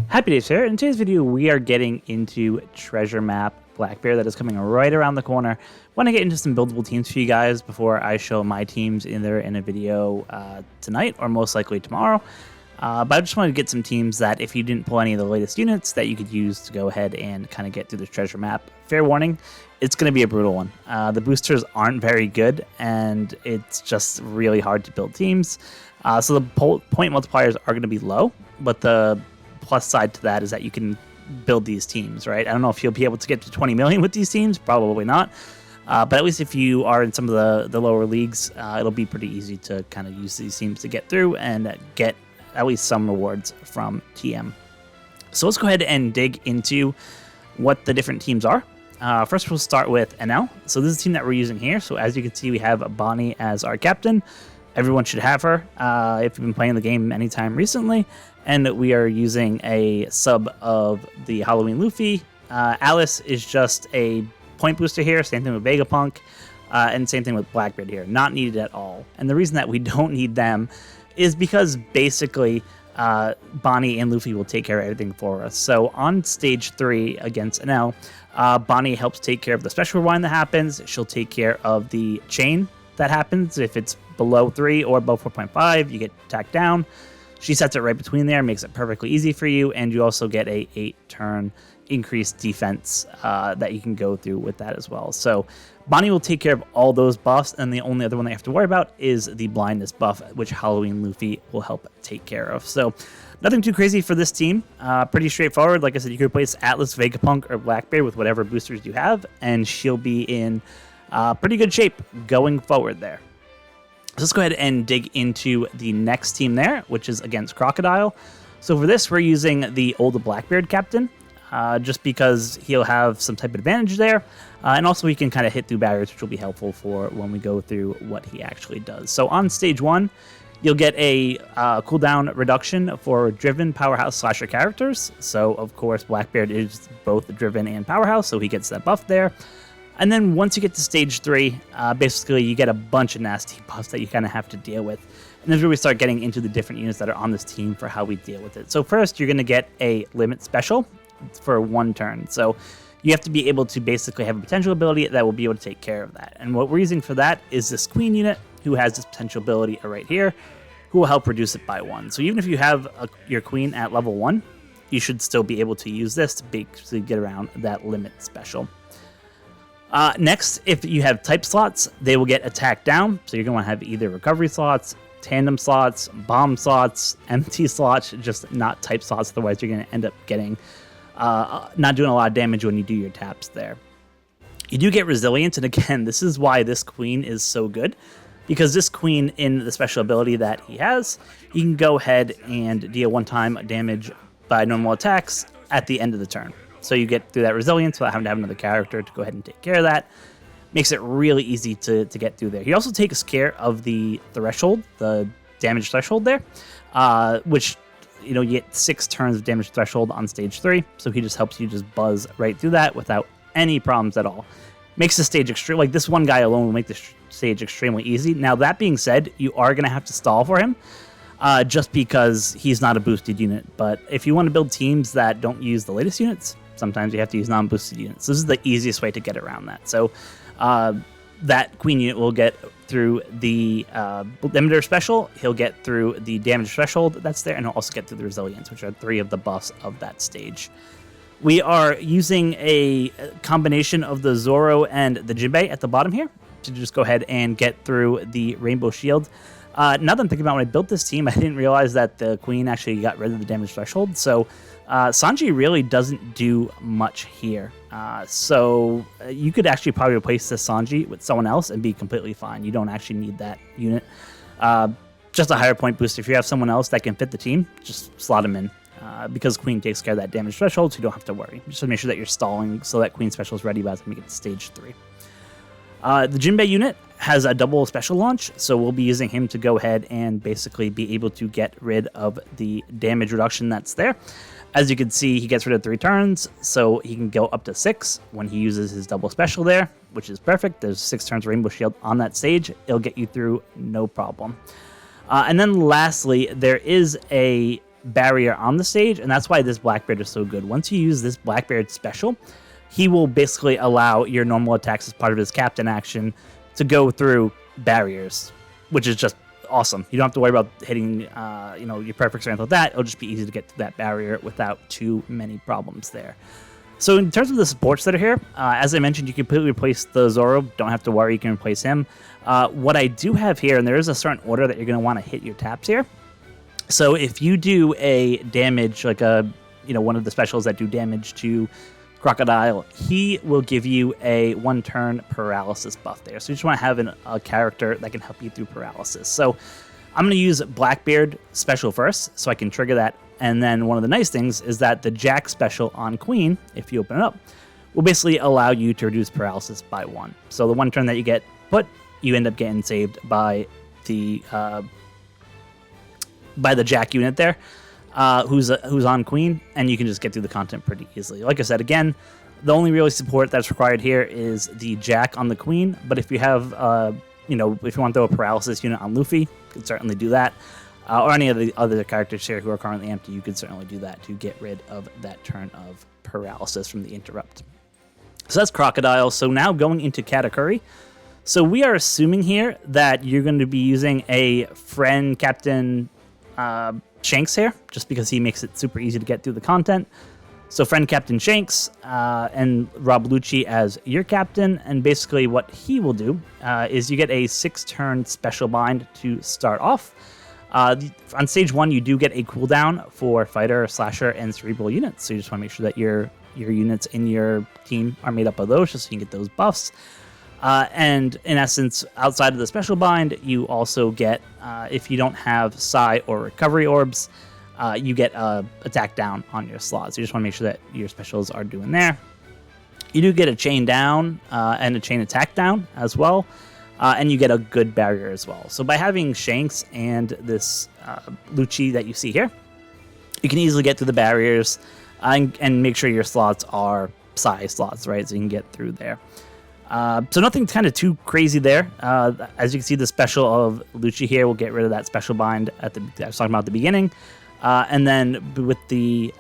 HappiDaze here. In today's video, we are getting into Treasure Map Blackbeard that is coming right around the corner. I want to get into some buildable teams for you guys before I show my teams either in a video tonight or most likely tomorrow. But I just wanted to get some teams that if you didn't pull any of the latest units that you could use to go ahead and kind of get through the treasure map. Fair warning, it's going to be a brutal one. The boosters aren't very good and it's just really hard to build teams. So the point multipliers are going to be low, but the plus side to that is that you can build these teams, right? I don't know if you'll be able to get to 20 million with these teams, probably not. But at least if you are in some of the lower leagues, it'll be pretty easy to kind of use these teams to get through and get at least some rewards from TM. So let's go ahead and dig into what the different teams are. First, we'll start with Enel. So this is the team that we're using here. So as you can see, we have Bonnie as our captain. Everyone should have her if you've been playing the game anytime recently. And we are using a sub of the Halloween Luffy. Alice is just a point booster here. Same thing with Vegapunk. And same thing with Blackbeard here. Not needed at all. And the reason that we don't need them is because basically Bonnie and Luffy will take care of everything for us. So on stage 3 against Enel, Bonnie helps take care of the special rewind that happens. She'll take care of the chain that happens. If it's below 3 or above 4.5, you get tacked down. She sets it right between there, makes it perfectly easy for you, and you also get a 8-turn increased defense that you can go through with that as well. So Bonnie will take care of all those buffs, and the only other one that you have to worry about is the blindness buff, which Halloween Luffy will help take care of. So nothing too crazy for this team. Pretty straightforward. Like I said, you can replace Atlas, Vegapunk, or Blackbeard with whatever boosters you have, and she'll be in pretty good shape going forward there. So let's go ahead and dig into the next team there, which is against Crocodile. So for this, we're using the old Blackbeard captain, just because he'll have some type of advantage there. And also he can kind of hit through barriers, which will be helpful for when we go through what he actually does. So on stage 1, you'll get a cooldown reduction for driven powerhouse slasher characters. So of course, Blackbeard is both driven and powerhouse, so he gets that buff there. And then once you get to stage 3, basically you get a bunch of nasty buffs that you kind of have to deal with. And this is where we start getting into the different units that are on this team for how we deal with it. So first, you're going to get a limit special for 1 turn. So you have to be able to basically have a potential ability that will be able to take care of that. And what we're using for that is this queen unit, who has this potential ability right here, who will help reduce it by 1. So even if you have your queen at level 1, you should still be able to use this to basically get around that limit special. Next, if you have type slots, they will get attacked down. So you're going to want to have either recovery slots, tandem slots, bomb slots, empty slots, just not type slots. Otherwise, you're going to end up getting not doing a lot of damage when you do your taps there. You do get resilience, and again, this is why this queen is so good. Because this queen, in the special ability that he has, you can go ahead and deal 1-time damage by normal attacks at the end of the turn. So you get through that resilience without having to have another character to go ahead and take care of that. Makes it really easy to get through there. He also takes care of the threshold, the damage threshold there, which, you know, you get 6 turns of damage threshold on stage 3. So he just helps you just buzz right through that without any problems at all. Makes the stage extreme. Like this one guy alone will make the stage extremely easy. Now that being said, you are going to have to stall for him. Just because he's not a boosted unit. But if you want to build teams that don't use the latest units, sometimes you have to use non-boosted units. This is the easiest way to get around that. So that queen unit will get through the limiter special. He'll get through the damage threshold that's there, and he'll also get through the resilience, which are 3 of the buffs of that stage. We are using a combination of the Zoro and the Jinbei at the bottom here to just go ahead and get through the Rainbow Shield. Now that I'm thinking about when I built this team, I didn't realize that the queen actually got rid of the damage threshold. So Sanji really doesn't do much here. So you could actually probably replace this Sanji with someone else and be completely fine. You don't actually need that unit. Just a higher point boost. If you have someone else that can fit the team, just slot him in. Because Queen takes care of that damage threshold, so you don't have to worry. Just to make sure that you're stalling so that Queen special is ready by the time you get to stage 3. The Jinbei unit has a double special launch, so we'll be using him to go ahead and basically be able to get rid of the damage reduction that's there. As you can see, he gets rid of 3 turns, so he can go up to 6 when he uses his double special there, which is perfect. There's 6 turns Rainbow Shield on that stage. It'll get you through no problem. And then lastly, there is a barrier on the stage, and that's why this Blackbeard is so good. Once you use this Blackbeard special, he will basically allow your normal attacks as part of his captain action to go through barriers, which is just awesome. You don't have to worry about hitting your perfects or anything like that. It'll just be easy to get to that barrier without too many problems there. So in terms of the supports that are here, as I mentioned, you can completely replace the Zoro. Don't have to worry, you can replace him. What I do have here, and there is a certain order that you're going to want to hit your taps here. So if you do a damage, like one of the specials that do damage to Crocodile, he will give you a 1-turn paralysis buff there. So you just want to have a character that can help you through paralysis. So I'm going to use Blackbeard special first, so I can trigger that. And then one of the nice things is that the Jack special on Queen, if you open it up, will basically allow you to reduce paralysis by 1. So the 1 turn that you get put, you end up getting saved by the Jack unit there. Who's on Queen, and you can just get through the content pretty easily. Like I said, again, the only really support that's required here is the Jack on the Queen, but if you have, if you want to throw a paralysis unit on Luffy, you can certainly do that. Or any of the other characters here who are currently empty, you could certainly do that to get rid of that turn of paralysis from the interrupt. So that's Crocodile. So now going into Katakuri. So we are assuming here that you're going to be using a friend Captain Shanks here, just because he makes it super easy to get through the content. So friend Captain Shanks and Rob Lucci as your captain, and basically what he will do is you get a 6-turn special bind to start off. On stage 1, you do get a cooldown for fighter, slasher, and cerebral units, so you just want to make sure that your units in your team are made up of those, just so you can get those buffs. And in essence, outside of the special bind, you also get, if you don't have Psi or recovery orbs, you get attack down on your slots. So you just want to make sure that your specials are doing there. You do get a chain down and a chain attack down as well, and you get a good barrier as well. So by having Shanks and this Lucci that you see here, you can easily get through the barriers and make sure your slots are Psi slots, right? So you can get through there. So nothing kind of too crazy there. As you can see, the special of Lucci here will get rid of that special bind I was talking about at the beginning. And then with the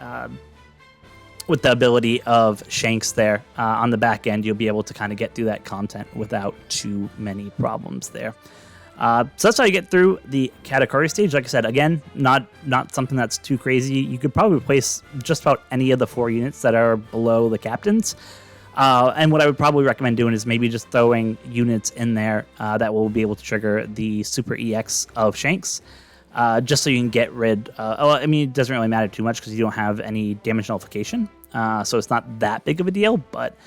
ability of Shanks there on the back end, you'll be able to kind of get through that content without too many problems there. So that's how you get through the Katakuri stage. Like I said, again, not something that's too crazy. You could probably replace just about any of the 4 units that are below the captains. And what I would probably recommend doing is maybe just throwing units in there that will be able to trigger the Super EX of Shanks, just so you can get rid. It doesn't really matter too much because you don't have any damage nullification, so it's not that big of a deal. But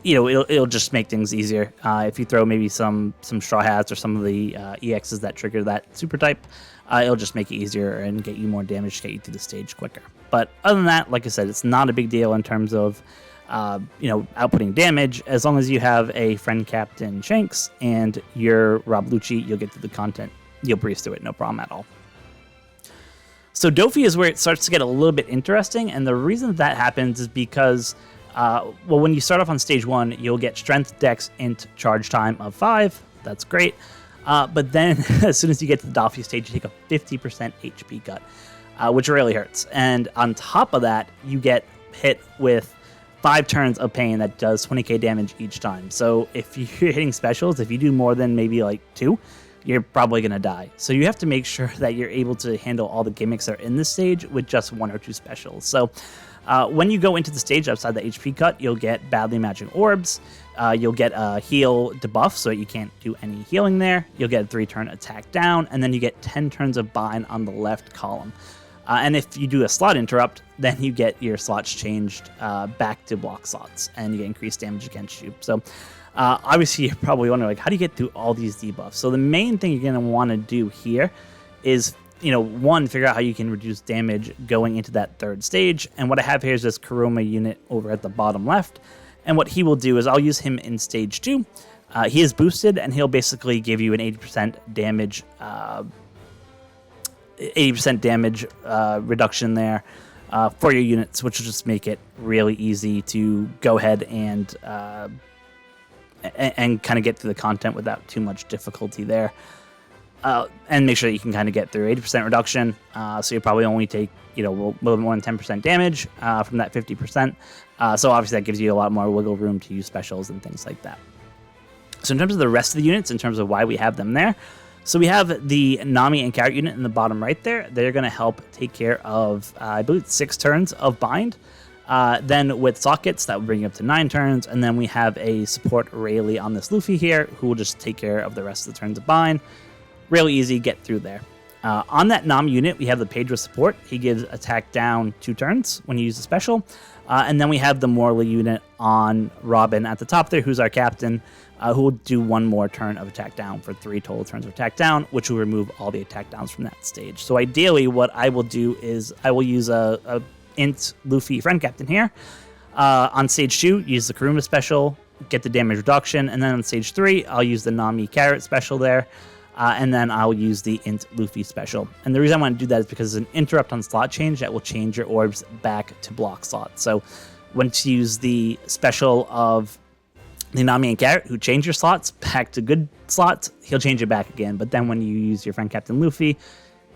it'll just make things easier if you throw maybe some straw hats or some of the EXs that trigger that super type. It'll just make it easier and get you more damage to get you through the stage quicker. But other than that, like I said, it's not a big deal in terms of outputting damage. As long as you have a friend Captain Shanks and your Rob Lucci, you'll get through the content. You'll breeze through it, no problem at all. So Doffy is where it starts to get a little bit interesting, and the reason that happens is because, when you start off on stage 1, you'll get Strength, Dex, Int, Charge Time of 5. That's great. But then, as soon as you get to the Doffy stage, you take a 50% HP cut, which really hurts. And on top of that, you get hit with 5 turns of pain that does 20k damage each time. So if you're hitting specials, if you do more than maybe like 2, you're probably going to die. So you have to make sure that you're able to handle all the gimmicks that are in this stage with just 1 or 2 specials. So when you go into the stage outside the HP cut, you'll get badly matching orbs. You'll get a heal debuff so that you can't do any healing there. You'll get a 3-turn attack down, and then you get 10 turns of bind on the left column. And if you do a slot interrupt, then you get your slots changed back to block slots, and you get increased damage against you. So obviously, you're probably wondering, how do you get through all these debuffs? So the main thing you're going to want to do here is, one, figure out how you can reduce damage going into that 3rd stage. And what I have here is this Kuroma unit over at the bottom left. And what he will do is I'll use him in stage 2. He is boosted, and he'll basically give you an 80% damage 80% damage reduction there for your units, which will just make it really easy to go ahead and kind of get through the content without too much difficulty there. and make sure that you can kind of get through 80% reduction. So you probably only take, a little more than 10% damage from that 50%. So obviously that gives you a lot more wiggle room to use specials and things like that. So in terms of the rest of the units, in terms of why we have them there, so we have the Nami and Carrot unit in the bottom right there. They're going to help take care of, I believe, 6 turns of bind. Then with sockets, that will bring you up to 9 turns. And then we have a support Rayleigh on this Luffy here, who will just take care of the rest of the turns of bind. Really easy, get through there. On that Nami unit, we have the Pedro support. He gives attack down 2 turns when you use the special. And then we have the Morley unit on Robin at the top there, who's our captain, who will do 1 more turn of attack down for 3 total turns of attack down, which will remove all the attack downs from that stage. So ideally, what I will do is I will use a Int Luffy friend captain here. On stage 2, use the Kuruma special, get the damage reduction, and then on stage 3, I'll use the Nami Carrot special there. And then I'll use the Int Luffy special. And the reason I want to do that is because it's an interrupt on slot change that will change your orbs back to block slots. So once you use the special of the Nami and Carrot, who change your slots back to good slots, he'll change it back again. But then when you use your friend Captain Luffy,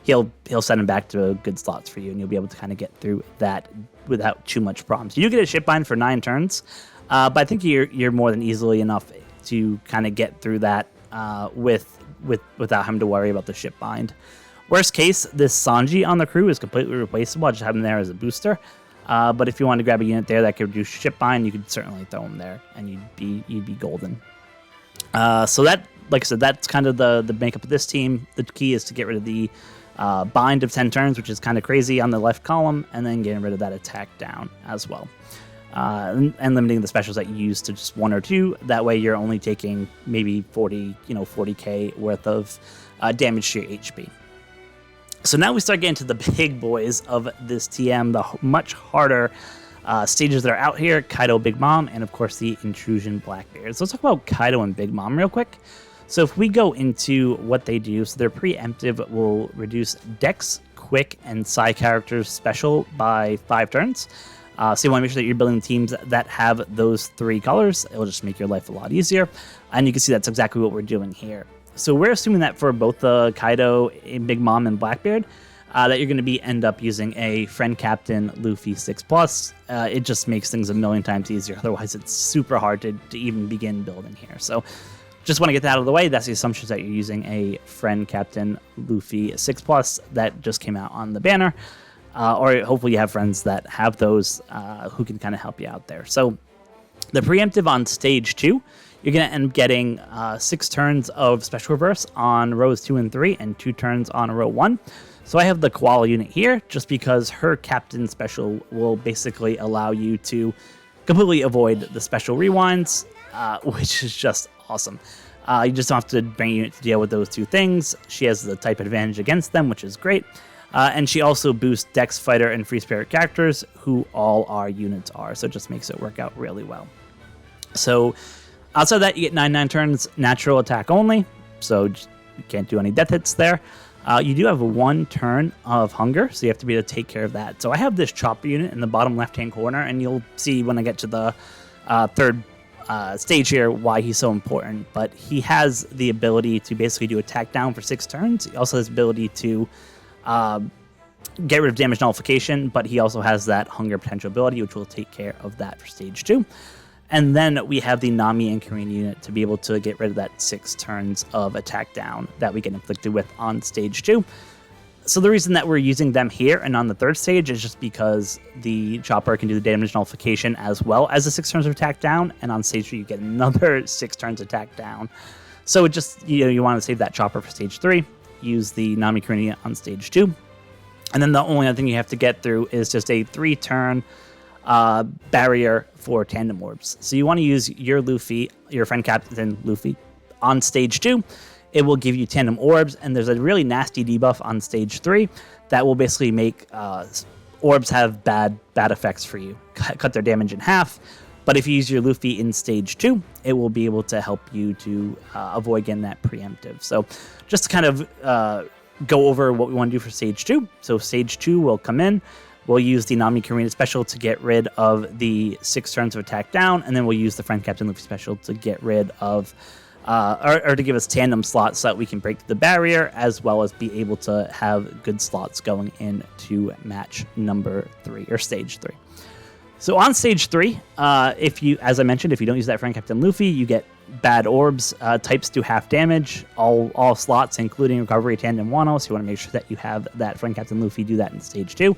he'll send him back to good slots for you, and you'll be able to kind of get through that without too much problems. You do get a ship bind for 9 turns, but I think you're more than easily enough to kind of get through that without having to worry about the ship bind. Worst case, this Sanji on the crew is completely replaceable. I just have him there as a booster. But if you want to grab a unit there that could reduce ship bind, you could certainly throw him there, and you'd be golden. So that, like I said, that's kind of the makeup of this team. The key is to get rid of the bind of 10 turns, which is kind of crazy on the left column, and then getting rid of that attack down as well. And limiting the specials that you use to just 1 or 2. That way you're only taking maybe 40k worth of damage to your HP. So now we start getting to the big boys of this TM, the much harder stages that are out here, Kaido Big Mom, and of course the Intrusion Blackbeard. So let's talk about Kaido and Big Mom real quick. So if we go into what they do, so their preemptive will reduce Dex, Quick, and Psi characters special by 5 turns. So you want to make sure that you're building teams that have those 3 colors. It'll just make your life a lot easier. And you can see that's exactly what we're doing here. So we're assuming that for both the Kaido, Big Mom, and Blackbeard, that you're going to end up using a friend captain Luffy 6+. It just makes things a million times easier. Otherwise, it's super hard to even begin building here. So just want to get that out of the way. That's the assumption that you're using a friend captain Luffy 6+ that just came out on the banner. Or hopefully you have friends that have those who can kind of help you out there. So the preemptive on stage 2, you're going to end up getting 6 turns of special reverse on rows 2 and 3 and 2 turns on row 1. So I have the Koala unit here just because her captain special will basically allow you to completely avoid the special rewinds, which is just awesome. You just don't have to bring a unit to deal with those 2 things. She has the type advantage against them, which is great. And she also boosts Dex, Fighter, and Free Spirit characters, who all our units are. So it just makes it work out really well. So outside of that, you get 9 turns, natural attack only. So you can't do any death hits there. You do have 1 turn of hunger, so you have to be able to take care of that. So I have this chopper unit in the bottom left-hand corner, and you'll see when I get to the third stage here why he's so important. But he has the ability to basically do attack down for 6 turns. He also has the ability to get rid of damage nullification, but he also has that hunger potential ability, which will take care of that for stage 2. And then we have the Nami and Korean unit to be able to get rid of that 6 turns of attack down that we get inflicted with on stage 2. So the reason that we're using them here and on the 3rd stage is just because the chopper can do the damage nullification as well as the 6 turns of attack down, and on stage 3 you get another 6 turns attack down. So it just, you want to save that chopper for stage 3, use the Nami Korean unit on stage 2. And then the only other thing you have to get through is just a 3-turn barrier for tandem orbs. So you want to use your Luffy, your friend Captain Luffy, on stage 2. It will give you tandem orbs, and there's a really nasty debuff on stage 3 that will basically make orbs have bad effects for you. Cut their damage in half. But if you use your Luffy in stage 2, it will be able to help you to avoid getting that preemptive. So just to kind of go over what we want to do for stage 2. So stage 2 will come in. We'll use the Nami Korean special to get rid of the 6 turns of attack down, and then we'll use the friend Captain Luffy special to get rid of or to give us tandem slots so that we can break the barrier, as well as be able to have good slots going into match number 3 or stage 3. So on stage 3, as I mentioned, if you don't use that Friend Captain Luffy, you get bad orbs. Types do half damage, all slots, including recovery, tandem, Wano. So you want to make sure that you have that Friend Captain Luffy do that in stage 2.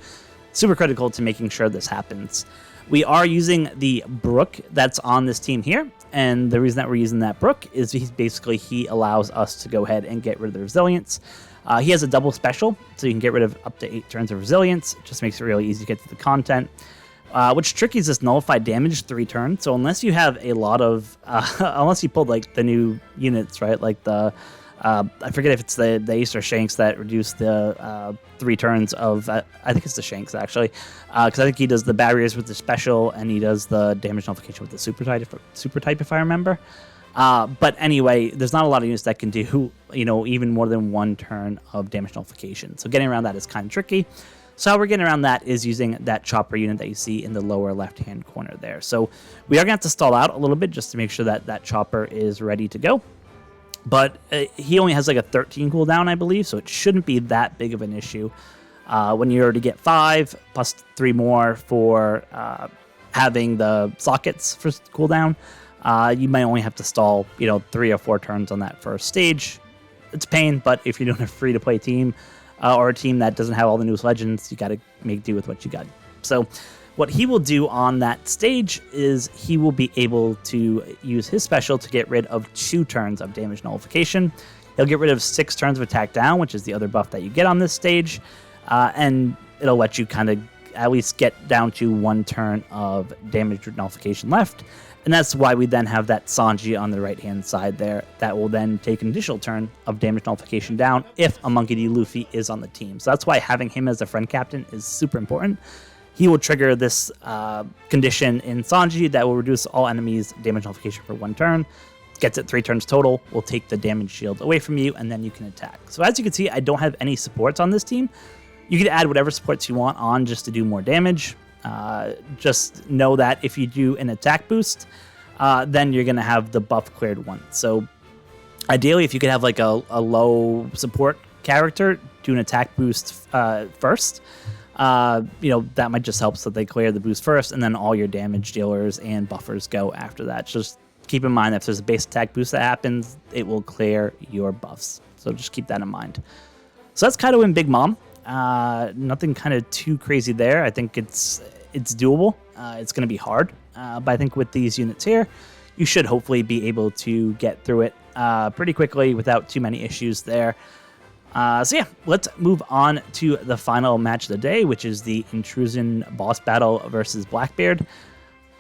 Super critical to making sure this happens. We are using the Brook that's on this team here, and the reason that we're using that Brook is he allows us to go ahead and get rid of the resilience. He has a double special, so you can get rid of up to 8 turns of resilience. It just makes it really easy to get to the content. What's tricky is this nullified damage 3 turns. So unless you have a lot of, unless you pulled like the new units, right? Like the, I forget if it's the Ace or Shanks that reduce the 3 turns of, I think it's the Shanks actually, because I think he does the barriers with the special and he does the damage nullification with the super type if I remember. But anyway, there's not a lot of units that can do, even more than 1 turn of damage nullification. So getting around that is kind of tricky. So how we're getting around that is using that chopper unit that you see in the lower left-hand corner there. So we are going to have to stall out a little bit just to make sure that that chopper is ready to go. But he only has like a 13 cooldown, I believe, so it shouldn't be that big of an issue. When you already get 5 plus 3 more for having the sockets for cooldown, you might only have to stall, 3 or 4 turns on that first stage. It's pain, but if you're doing a free-to-play team, or a team that doesn't have all the newest legends, you got to make do with what you got. So what he will do on that stage is he will be able to use his special to get rid of 2 turns of damage nullification. He'll get rid of 6 turns of attack down, which is the other buff that you get on this stage, and it'll let you kind of at least get down to 1 turn of damage nullification left. And that's why we then have that Sanji on the right-hand side there. That will then take an additional turn of damage nullification down if a Monkey D. Luffy is on the team. So that's why having him as a friend captain is super important. He will trigger this condition in Sanji that will reduce all enemies' damage nullification for 1 turn. Gets it 3 turns total, will take the damage shield away from you, and then you can attack. So as you can see, I don't have any supports on this team. You can add whatever supports you want on just to do more damage. Just know that if you do an attack boost, then you're going to have the buff cleared once. So ideally, if you could have like a low support character do an attack boost first, that might just help so they clear the boost first, and then all your damage dealers and buffers go after that. Just keep in mind that if there's a base attack boost that happens, it will clear your buffs. So just keep that in mind. So that's Kaido and Big Mom. Nothing kind of too crazy there. I think it's doable. It's going to be hard, but I think with these units here, you should hopefully be able to get through it pretty quickly without too many issues there. So yeah, let's move on to the final match of the day, which is the Intrusion boss battle versus Blackbeard.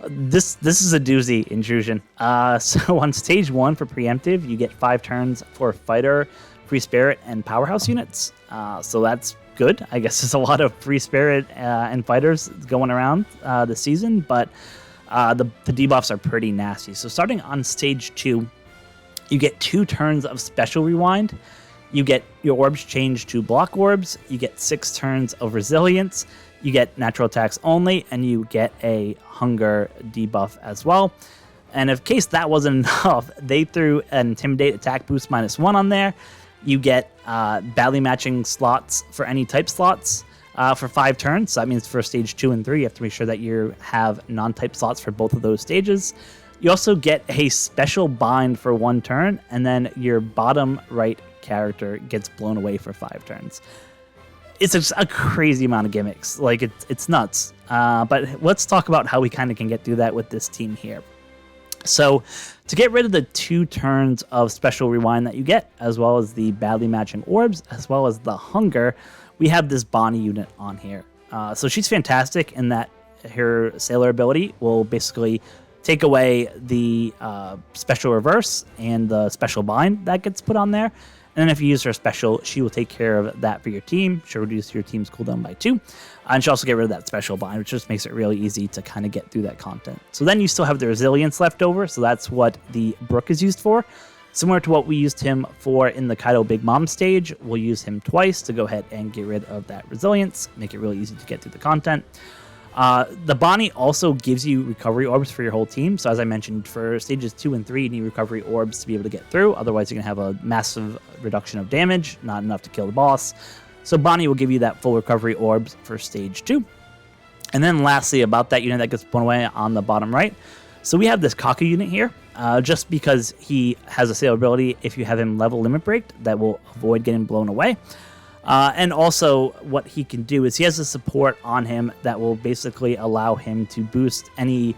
This is a doozy, Intrusion. So on stage 1 for preemptive, you get 5 turns for fighter, free spirit, and powerhouse units. So that's good. I guess there's a lot of free spirit and fighters going around this season, but the debuffs are pretty nasty. So starting on stage 2, you get 2 turns of special rewind. You get your orbs changed to block orbs. You get 6 turns of resilience. You get natural attacks only, and you get a hunger debuff as well. And in case that wasn't enough, they threw an intimidate attack boost -1 on there. You get badly matching slots for any type slots for 5 turns. So that means for stage 2 and 3, you have to make sure that you have non-type slots for both of those stages. You also get a special bind for 1 turn, and then your bottom right character gets blown away for 5 turns. It's just a crazy amount of gimmicks. Like, it's nuts. But let's talk about how we kind of can get through that with this team here. So to get rid of the 2 turns of special rewind that you get, as well as the badly matching orbs, as well as the hunger, we have this Bonnie unit on here. So she's fantastic in that her sailor ability will basically take away the special reverse and the special bind that gets put on there. And then if you use her special, she will take care of that for your team. She'll reduce your team's cooldown by 2. And she'll also get rid of that special bind, which just makes it really easy to kind of get through that content. So then you still have the resilience left over. So that's what the Brook is used for. Similar to what we used him for in the Kaido Big Mom stage, we'll use him twice to go ahead and get rid of that resilience, make it really easy to get through the content. The Bonnie also gives you recovery orbs for your whole team. So as I mentioned, for stages 2 and 3, you need recovery orbs to be able to get through. Otherwise, you're going to have a massive reduction of damage, not enough to kill the boss. So Bonnie will give you that full recovery orbs for stage 2. And then lastly, about that unit that gets blown away on the bottom right. So we have this Kaku unit here, just because he has a sale ability if you have him level limit break that will avoid getting blown away. And also what he can do is he has a support on him that will basically allow him to boost any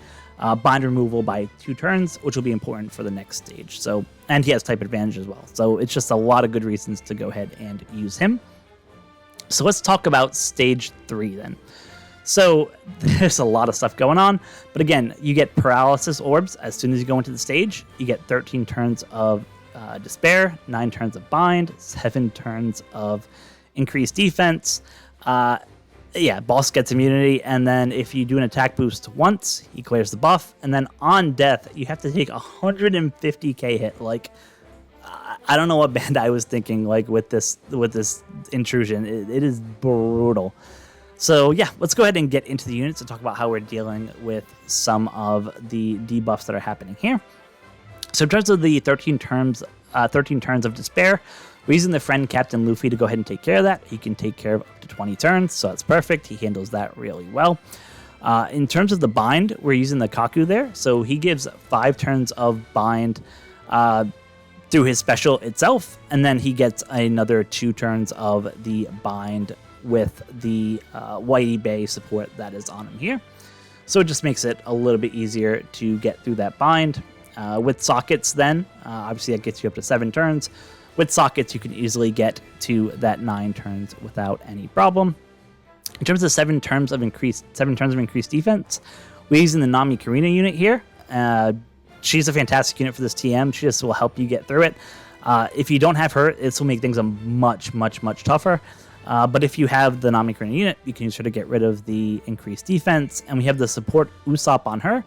bind removal by 2 turns, which will be important for the next stage. So, and he has type advantage as well. So it's just a lot of good reasons to go ahead and use him. So let's talk about stage 3 then. So there's a lot of stuff going on, but again, you get paralysis orbs as soon as you go into the stage. You get 13 turns of despair, 9 turns of bind, 7 turns of increased defense. Boss gets immunity, and then if you do an attack boost once, he clears the buff, and then on death, you have to take 150k hit. Like, I don't know what Bandai was thinking, like with this intrusion. It is brutal. So yeah, let's go ahead and get into the units and talk about how we're dealing with some of the debuffs that are happening here. So in terms of the 13 turns of despair, we're using the friend Captain Luffy to go ahead and take care of that. He can take care of up to 20 turns, so that's perfect. He handles that really well. In terms of the bind, we're using the Kaku there. So he gives 5 turns of bind through his special itself, and then he gets another 2 turns of the bind with the Whitey Bay support that is on him here. So it just makes it a little bit easier to get through that bind. With sockets then, obviously that gets you up to 7 turns. With sockets, you can easily get to that 9 turns without any problem. In terms of 7 turns of increased defense, we're using the Nami Karina unit here. She's a fantastic unit for this TM. She just will help you get through it. If you don't have her, this will make things a much tougher. But if you have the Nami Karina unit, you can use her to get rid of the increased defense. And we have the support Usopp on her.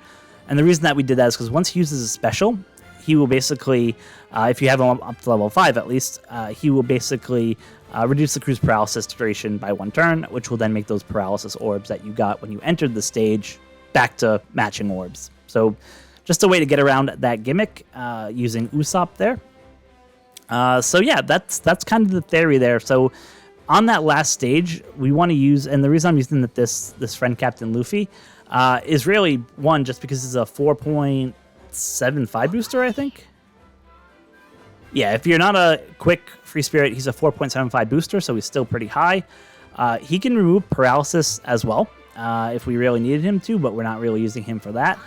And the reason that we did that is because once he uses a special, he will basically, if you have him up to level 5 at least, he will basically reduce the crew's paralysis duration by 1 turn, which will then make those paralysis orbs that you got when you entered the stage back to matching orbs. So just a way to get around that gimmick using Usopp there. So yeah, that's kind of the theory there. So on that last stage, we want to use, and the reason I'm using this friend Captain Luffy is really, one, just because it's a 4.75 booster, I think. Yeah, if you're not a quick free spirit, he's a 4.75 booster, so he's still pretty high. He can remove paralysis as well if we really needed him to, but we're not really using him for that.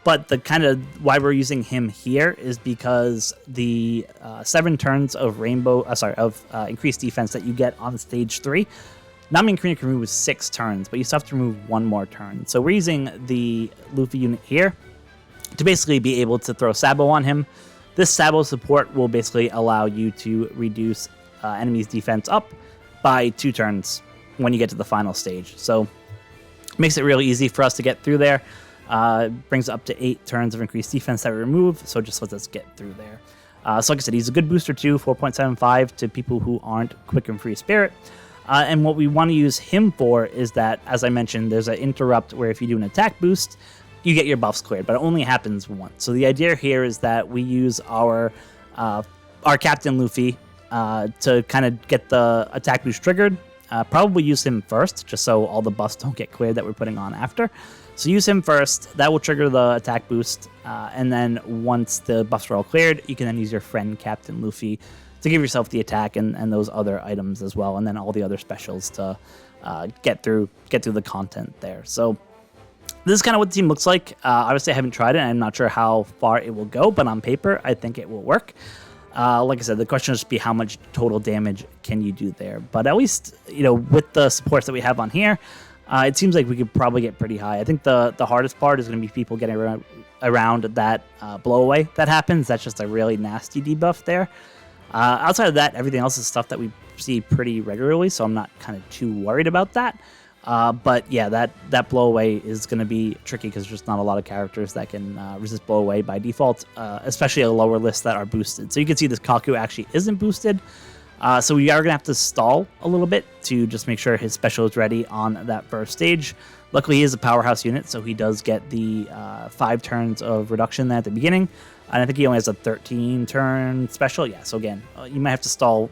But the kind of why we're using him here is because the 7 turns of increased defense that you get on stage 3, Nami and Karina can remove 6 turns, but you still have to remove 1 more turn. So we're using the Luffy unit here to basically be able to throw Sabo on him. This Sabo support will basically allow you to reduce enemies' defense up by 2 turns when you get to the final stage. So it makes it really easy for us to get through there. Brings up to 8 turns of increased defense that we remove, so it just lets us get through there. So like I said, he's a good booster too, 4.75 to people who aren't quick and free spirit. And what we want to use him for is that, as I mentioned, there's an interrupt where if you do an attack boost, you get your buffs cleared, but it only happens once. So the idea here is that we use our Captain Luffy to kind of get the attack boost triggered. Probably use him first, just so all the buffs don't get cleared that we're putting on after. So use him first. That will trigger the attack boost. And then once the buffs are all cleared, you can then use your friend Captain Luffy to give yourself the attack and those other items as well. And then all the other specials to get through the content there. So this is kind of what the team looks like. Obviously, I haven't tried it, and I'm not sure how far it will go. But on paper, I think it will work. Like I said, the question will just be how much total damage can you do there. But at least, with the supports that we have on here, it seems like we could probably get pretty high. I think the hardest part is going to be people getting around that blowaway that happens. That's just a really nasty debuff there. Outside of that, everything else is stuff that we see pretty regularly, so I'm not kind of too worried about that. But yeah, that blowaway is going to be tricky because there's just not a lot of characters that can resist blowaway by default, especially a lower list that are boosted. So you can see this Kaku actually isn't boosted. So we are going to have to stall a little bit to just make sure his special is ready on that first stage. Luckily, he is a powerhouse unit, so he does get the 5 turns of reduction there at the beginning. And I think he only has a 13-turn special. Yeah, so again, you might have to stall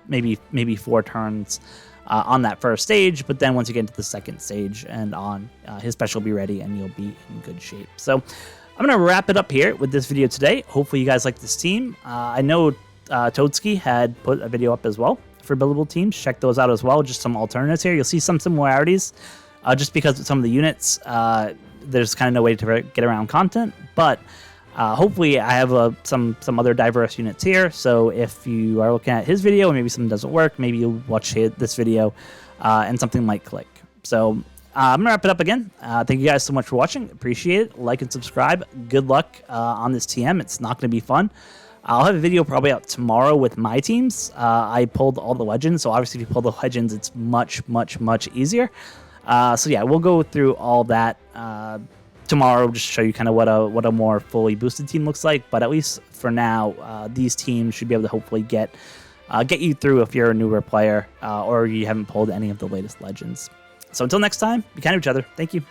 maybe 4 turns on that first stage, but then once you get into the second stage and on, his special will be ready and you'll be in good shape. So I'm going to wrap it up here with this video today. Hopefully you guys like this team. I know Toadski had put a video up as well for buildable teams. Check those out as well. Just some alternatives here. You'll see some similarities just because with some of the units, there's kind of no way to get around content, but hopefully I have some other diverse units here, so if you are looking at his video and maybe something doesn't work, maybe you'll watch this video and something might click. So I'm going to wrap it up again. Thank you guys so much for watching. Appreciate it. Like and subscribe. Good luck on this TM. It's not going to be fun. I'll have a video probably out tomorrow with my teams. I pulled all the legends, so obviously if you pull the legends, it's much easier. So yeah, we'll go through all that tomorrow, just show you kind of what a more fully boosted team looks like. But at least for now, these teams should be able to hopefully get you through if you're a newer player or you haven't pulled any of the latest legends. So until next time, be kind to each other. Thank you.